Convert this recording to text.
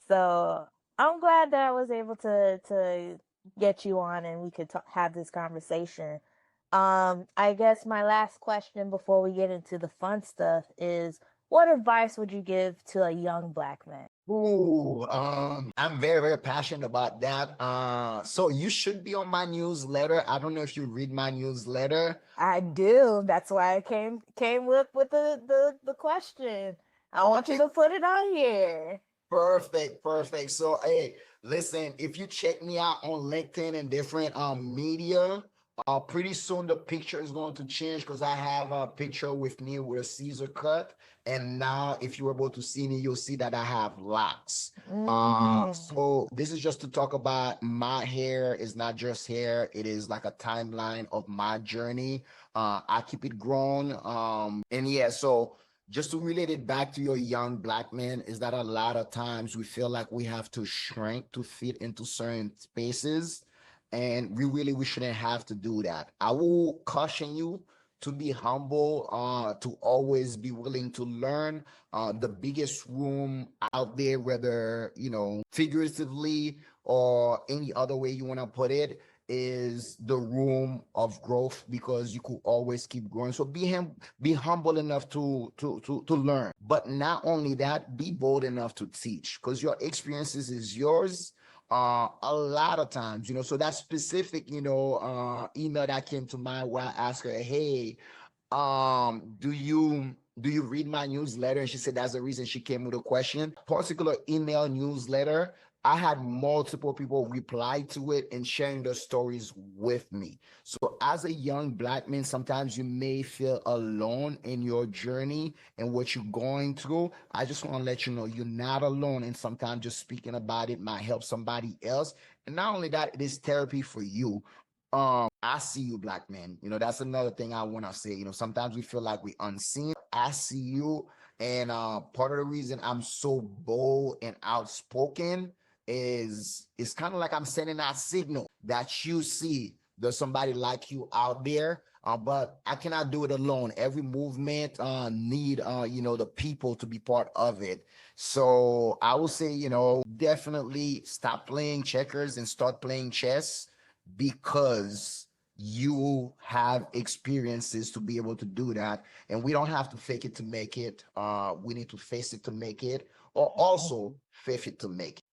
So I'm glad that I was able to get you on and we could have this conversation. I guess my last question before we get into the fun stuff is, what advice would you give to a young black man? Ooh, I'm very, very passionate about that. So you should be on my newsletter. I don't know if you read my newsletter. I do. That's why I came with the question. I want you Okay, to put it on here. perfect, perfect. So, hey, listen, if you check me out on LinkedIn and different media, pretty soon the picture is going to change because I have a picture with me with a Caesar cut, and now if you're able to see me, you'll see that I have locks. Mm. So this is just to talk about my hair. It's not just hair; it is like a timeline of my journey. I keep it grown, and yeah, so just to relate it back to your young black man is that a lot of times we feel like we have to shrink to fit into certain spaces, and we shouldn't have to do that. I will caution you to be humble, to always be willing to learn. The biggest room out there, whether figuratively or any other way you want to put it, is the room of growth, because you could always keep growing. So be humble enough to learn. But not only that, be bold enough to teach, because your experiences is yours. A lot of times, so that specific, email that came to mind where I asked her, hey, do you read my newsletter? And she said that's the reason she came with a question. Particular email newsletter, I had multiple people reply to it and sharing their stories with me. So as a young black man, sometimes you may feel alone in your journey and what you're going through. I just want to let you know you're not alone. And sometimes just speaking about it might help somebody else. And not only that, it is therapy for you. I see you, black man. That's another thing I want to say. Sometimes we feel like we unseen. I see you. And part of the reason I'm so bold and outspoken is it's kind of like I'm sending that signal that you see there's somebody like you out there. But I cannot do it alone. Every movement need the people to be part of it. So I will say, definitely stop playing checkers and start playing chess, because you have experiences to be able to do that. And we don't have to fake it to make it. We need to face it to make it, or also faith it to make it.